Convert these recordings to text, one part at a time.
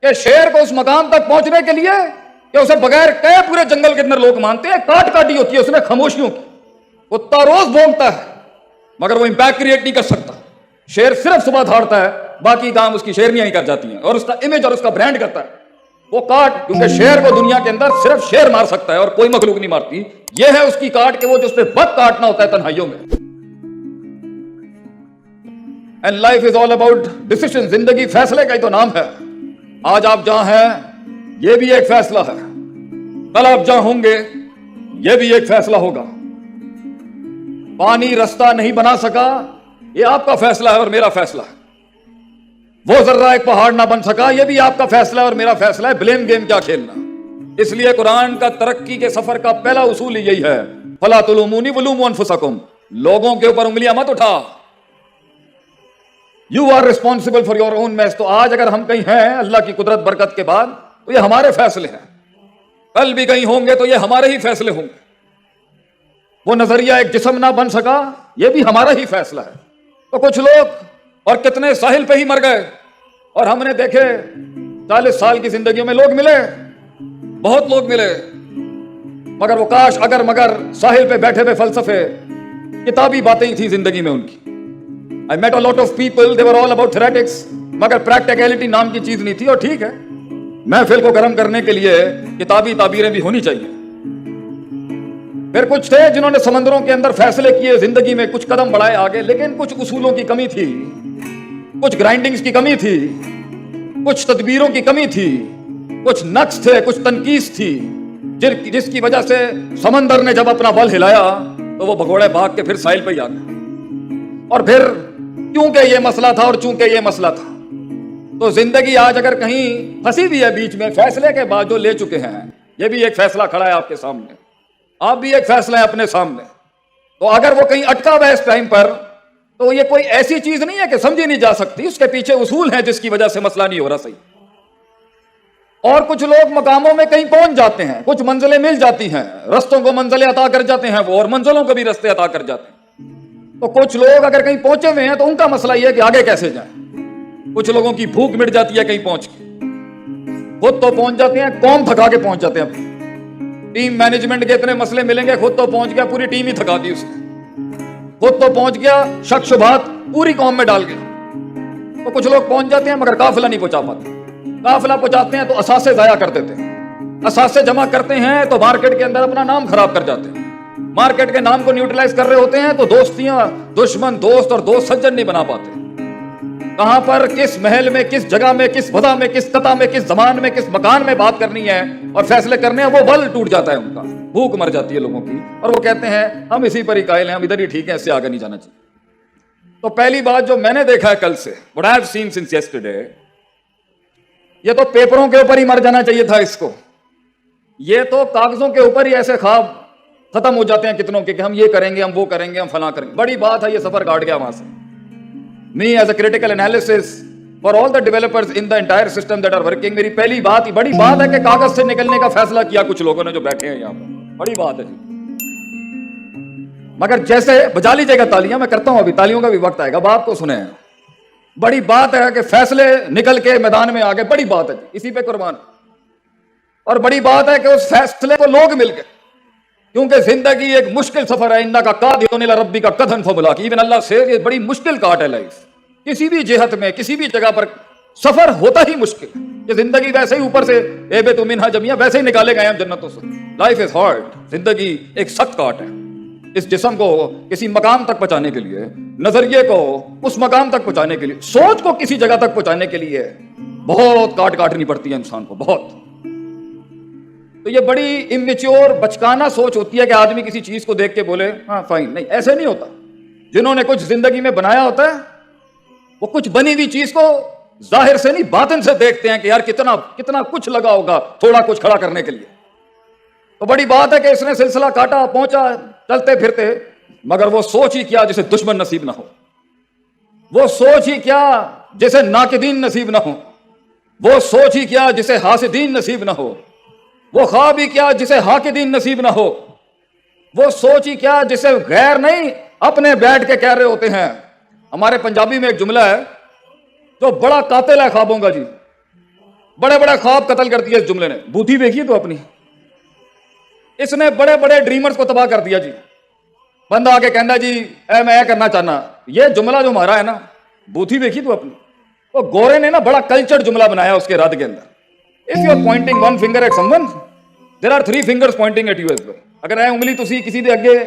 کہ شیر کو اس مقام تک پہنچنے کے لیے کہ اسے بغیر کہے پورے جنگل کے اندر لوگ مانتے ہیں، کاٹ کاٹی ہوتی ہے اس نے خاموشیوں کی، کتا روز بھونکتا ہے مگر وہ امپیکٹ کریٹ نہیں کر سکتا. شیر صرف صبح دھاڑتا ہے، باقی کام اس کی شیرنیاں ہی کر جاتی ہیں اور اس کا امیج اور اس کا برانڈ کرتا ہے. وہ کاٹ، کیونکہ شیر کو دنیا کے اندر صرف شیر مار سکتا ہے اور کوئی مخلوق نہیں مارتی. یہ ہے اس کی کاٹ کہ وہ جو اس پہ وقت کاٹنا ہوتا ہے تنہائیوں میں. And life is all about decision. زندگی فیصلے کا ہی تو نام ہے. آج آپ جہاں ہیں یہ بھی ایک فیصلہ ہے، کل آپ جہاں ہوں گے یہ بھی ایک فیصلہ ہوگا. پانی رستہ نہیں بنا سکا یہ آپ کا فیصلہ ہے اور میرا فیصلہ ہے. وہ ذرہ ایک پہاڑ نہ بن سکا یہ بھی آپ کا فیصلہ ہے اور میرا فیصلہ ہے. بلیم گیم کیا کھیلنا. اس لیے قرآن کا ترقی کے سفر کا پہلا اصول ہی یہی ہے، فَلَا تُلُومُونِي وَلُومُوا أَنفُسَكُمْ. لوگوں کے اوپر انگلیاں مت اٹھا. You are responsible for your own mess. تو آج اگر ہم کہیں ہیں اللہ کی قدرت برکت کے بعد تو یہ ہمارے فیصلے ہیں، کل بھی کہیں ہوں گے تو یہ ہمارے ہی فیصلے ہوں گے. وہ نظریہ ایک جسم نہ بن سکا یہ بھی ہمارا ہی فیصلہ ہے. تو کچھ لوگ اور کتنے ساحل پہ ہی مر گئے اور ہم نے دیکھے 40 سال کی زندگیوں میں لوگ ملے، بہت لوگ ملے، مگر وہ کاش اگر مگر ساحل پہ بیٹھے ہوئے فلسفے کتابی باتیں ہی تھی زندگی میں ان کی. I met a lot of people, they were all about theoretics, مگر پریکٹیکلٹی نام کی چیز نہیں تھی. اور ٹھیک ہے محفل کو گرم کرنے کے لیے کتابی تعبیریں بھی ہونی چاہیے. پھر کچھ تھے جنہوں نے سمندروں کے اندر فیصلے کیے، زندگی میں کچھ قدم بڑھائے آگے، لیکن کچھ اصولوں کی کمی تھی، کچھ گرائنڈنگز کی کمی تھی، کچھ تدبیروں کی کمی تھی، کچھ نقص تھے، کچھ تنقیص تھی، جس کی وجہ سے سمندر نے جب اپنا بل ہلایا تو وہ بھگوڑے بھاگ کے پھر ساحل پہ ہی آ گئے. اور پھر کیونکہ یہ مسئلہ تھا اور چونکہ یہ مسئلہ تھا تو زندگی آج اگر کہیں پھنسی بھی ہے بیچ میں، فیصلے کے بعد جو لے چکے ہیں یہ بھی ایک فیصلہ کھڑا ہے آپ کے سامنے، آپ بھی ایک فیصلہ ہے اپنے سامنے. تو اگر وہ کہیں اٹکا ہوا ہے اس ٹائم پر تو یہ کوئی ایسی چیز نہیں ہے کہ سمجھی نہیں جا سکتی، اس کے پیچھے اصول ہیں جس کی وجہ سے مسئلہ نہیں ہو رہا صحیح. اور کچھ لوگ مقاموں میں کہیں پہنچ جاتے ہیں، کچھ منزلیں مل جاتی ہیں، رستوں کو منزلیں عطا کر جاتے ہیں وہ، اور منزلوں کو بھی رستے عطا کر جاتے ہیں. تو کچھ لوگ اگر کہیں پہنچے ہوئے ہیں تو ان کا مسئلہ یہ ہے کہ آگے کیسے جائیں. کچھ لوگوں کی بھوک مٹ جاتی ہے کہیں پہنچ کے، خود تو پہنچ جاتے ہیں، قوم تھکا کے پہنچ جاتے ہیں. ٹیم مینجمنٹ کے اتنے مسئلے ملیں گے، خود تو پہنچ گیا، پوری ٹیم ہی تھکا دی اس نے، خود تو پہنچ گیا، شک شبہات پوری قوم میں ڈال گیا. تو کچھ لوگ پہنچ جاتے ہیں مگر قافلہ نہیں پہنچا پاتے. قافلہ پہنچاتے ہیں تو اثاثے ضائع کر دیتے ہیں، اثاثے جمع کرتے ہیں تو مارکیٹ کے اندر اپنا نام خراب کر جاتے ہیں. مارکیٹ کے نام کو نیوٹرلائز کر رہے ہوتے ہیں تو دوستیاں، دشمن دوست اور دوست سجن نہیں بنا پاتے. کہاں پر کس محل میں، کس جگہ میں، کس بدا میں، کس قطع میں، کس زمان میں، کس مکان میں بات کرنی ہے اور فیصلے کرنے ہیں، وہ بل ٹوٹ جاتا ہے ان کا، بھوک مر جاتی ہے لوگوں کی اور وہ کہتے ہیں ہم اسی پر ہی قائل ہیں، ہم ادھر ہی ٹھیک ہیں، اس سے آگے نہیں جانا چاہیے. تو پہلی بات جو میں نے دیکھا ہے کل سے، what I have seen since yesterday، یہ تو پیپروں کے اوپر ہی مر جانا چاہیے تھا اس کو. یہ تو کاغذوں کے اوپر ہی ایسے خواب ختم ہو جاتے ہیں کتنوں کے کہ ہم یہ کریں گے، ہم وہ کریں گے، ہم فلاں کریں گے. بڑی بات ہے یہ سفر کاٹ گیا وہاں سے. Me as a critical analysis for all the developers in the entire system that are working، میری پہلی بات ہی بڑی بات ہے کہ کاغذ سے نکلنے کا فیصلہ کیا کچھ لوگوں نے جو بیٹھے ہیں یہاں پر، بڑی بات ہے. مگر جیسے بجا لیجیے گا تالیاں، میں کرتا ہوں ابھی تالیوں کا بھی وقت آئے گا، اب آپ کو سنیں. بڑی بات ہے کہ فیصلے نکل کے میدان میں آ گئے، بڑی بات ہے اسی پہ قربان. اور بڑی بات ہے کہ اس فیصلے کو لوگ مل گئے، کیونکہ زندگی ایک مشکل سفر ہے. انکا قادر الی ربک قدحا فملاق، ایون اللہ سے یہ بڑی مشکل کاٹ ہے لائف. کسی بھی جہت میں کسی بھی جگہ پر سفر ہوتا ہی مشکل. یہ زندگی ویسے ہی اوپر سے اہبطوا منہا جمیعا ویسے ہی نکالے گئے ہم جنتوں سے. لائف از ہارڈ، زندگی ایک سخت کاٹ ہے. اس جسم کو کسی مقام تک پہنچانے کے لیے، نظریے کو اس مقام تک پہنچانے کے لیے، سوچ کو کسی جگہ تک پہنچانے کے لیے بہت کاٹ کاٹنی پڑتی ہے انسان کو، بہت. تو یہ بڑی امیچور بچکانہ سوچ ہوتی ہے کہ آدمی کسی چیز کو دیکھ کے بولے ہاں فائن. نہیں، ایسے نہیں ہوتا. جنہوں نے کچھ زندگی میں بنایا ہوتا ہے وہ کچھ بنی ہوئی چیز کو ظاہر سے نہیں باطن سے دیکھتے ہیں کہ یار کتنا کچھ لگا ہوگا تھوڑا کچھ کھڑا کرنے کے لیے. تو بڑی بات ہے کہ اس نے سلسلہ کاٹا، پہنچا چلتے پھرتے، مگر وہ سوچ ہی کیا جسے دشمن نصیب نہ ہو، وہ سوچ ہی کیا جسے ناقدین نصیب نہ ہو، وہ سوچ ہی کیا جسے حاسدین نصیب نہ ہو، وہ خواب ہی کیا جسے حاقدین نصیب نہ ہو، وہ سوچ ہی کیا جسے غیر نہیں اپنے بیٹھ کے کہہ رہے ہوتے ہیں. ہمارے پنجابی میں ایک جملہ ہے جو بڑا قاتل ہے خوابوں کا جی، بڑے بڑے خواب قتل کر دیا اس جملے نے. بوتھی دیکھیے تو اپنی, اس نے بڑے بڑے ڈریمرز کو تباہ کر دیا جی. بندہ آ کے کہنا جی اے میں کرنا چاہنا, یہ جملہ جو ہمارا ہے نا, بوتھی دیکھی تو اپنی. وہ گورے نے نا بڑا کلچرڈ جملہ بنایا اس کے رد کے اندر. If you are pointing one finger at someone, there are 3 fingers pointing at you as well. اگر اے انگلی تسی کسی دے اگے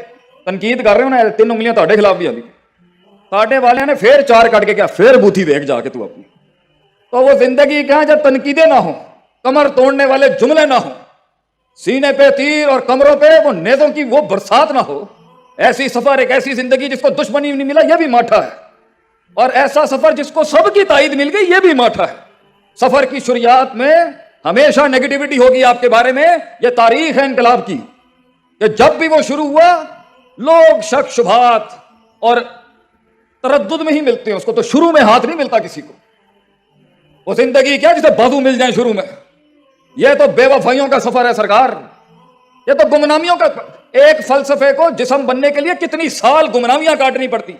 تنقید کر رہے ہو نا, 3 انگلیاں تہاڈے خلاف بھی آندی. ساڈے والے نے پھر 4 کٹ کے کیا, پھر بوتھی دیکھ جا کے تو اپنی. تو وہ زندگی کیا جب تنقیدیں نہ ہوں, کمر توڑنے والے جملے نہ ہوں, سینے پہ تیر اور کمروں پہ وہ نیزوں کی وہ برسات نہ ہو, ایسی سفر, ایک ایسی زندگی جس کو دشمنی نہیں ملا, یہ بھی ماٹھا ہے. اور ایسا سفر جس کو سب کی تائید مل گئی, یہ بھی ماٹھا ہے. سفر کی شروعات میں ہمیشہ نیگیٹیوٹی ہوگی آپ کے بارے میں. یہ تاریخ ہے انقلاب کی کہ جب بھی وہ شروع ہوا لوگ شک شبہات اور تردد میں ہی ملتے ہیں اس کو, تو شروع میں ہاتھ نہیں ملتا کسی کو. وہ زندگی کیا جسے بازو مل جائیں شروع میں. یہ تو بے وفائیوں کا سفر ہے سرکار, یہ تو گمنامیوں کا. ایک فلسفے کو جسم بننے کے لیے کتنی سال گمنامیاں کاٹنی پڑتی.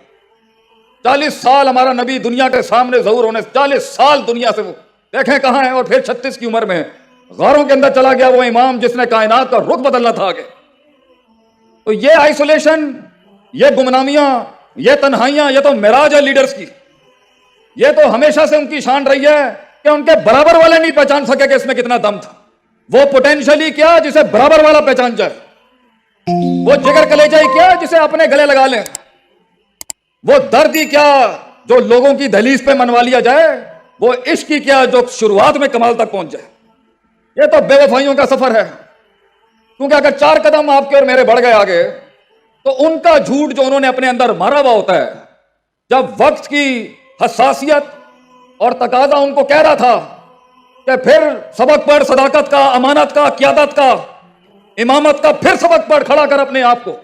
40 سال ہمارا نبی دنیا کے سامنے ظہور ہونے, 40 سال دنیا سے وہ دیکھیں کہاں ہیں, اور پھر 36 کی عمر میں ہے غاروں کے اندر چلا گیا وہ امام جس نے کائنات کا رخ بدلنا تھا آگے. تو یہ آئسولیشن, یہ گمنامیاں, یہ تنہائیاں, یہ تو معراج ہے لیڈرز کی. یہ تو ہمیشہ سے ان کی شان رہی ہے کہ ان کے برابر والے نہیں پہچان سکے کہ اس میں کتنا دم تھا. وہ پوٹینشلی کیا جسے برابر والا پہچان جائے, وہ جگر کلیجہ کیا جسے اپنے گلے لگا لیں, وہ درد ہی کیا جو لوگوں کی دہلیز پہ منوا لیا جائے, وہ عشق ہی کیا جو شروعات میں کمال تک پہنچ جائے. یہ تو بے وفائیوں کا سفر ہے. کیونکہ اگر 4 قدم آپ کے اور میرے بڑھ گئے آگے, تو ان کا جھوٹ جو انہوں نے اپنے اندر مارا ہوا ہوتا ہے, جب وقت کی حساسیت اور تقاضا ان کو کہہ رہا تھا کہ پھر سبق پڑھ, صداقت کا, امانت کا, قیادت کا, امامت کا, پھر سبق پڑھ, کھڑا کر اپنے آپ کو.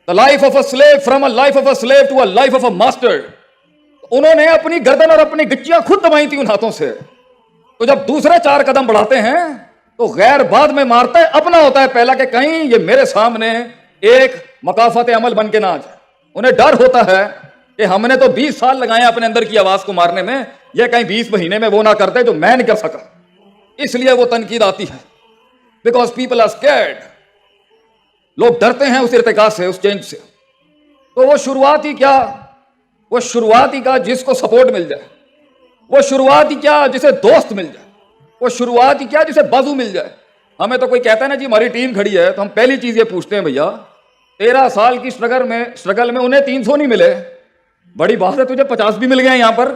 The life of a slave, from a life of a slave to a life of a master. انہوں نے اپنی گردن اور اپنی گچیاں خود دبائی تھی ان ہاتھوں سے. تو جب دوسرے 4 قدم بڑھاتے ہیں تو غیر بعد میں مارتا ہے, اپنا ہوتا ہے پہلا کہ کہیں یہ میرے سامنے ایک مکافات عمل بن کے نہ آ جائے. انہیں ڈر ہوتا ہے کہ ہم نے تو 20 سال لگائے اپنے اندر کی آواز کو مارنے میں, یہ کہیں 20 مہینے میں وہ نہ کرتے جو میں نہیں کر سکا. اس لیے وہ تنقید آتی ہے, بیکاز پیپل آر اسکیئرڈ. لوگ ڈرتے ہیں اس ارتقاء سے, اس چینج سے. تو وہ شروعات ہی کیا, وہ شروعات ہی کا جس کو سپورٹ مل جائے, وہ شروعات ہی کیا جسے دوست مل جائے, وہ شروعات ہی کیا جسے بازو مل جائے. ہمیں تو کوئی کہتا ہے نا جی ہماری ٹیم کھڑی ہے, تو ہم پہلی چیز یہ پوچھتے ہیں بھیا 13 سال کی اسٹرگل میں انہیں 300 نہیں ملے, بڑی بات ہے تجھے 50 بھی مل گئے یہاں پر.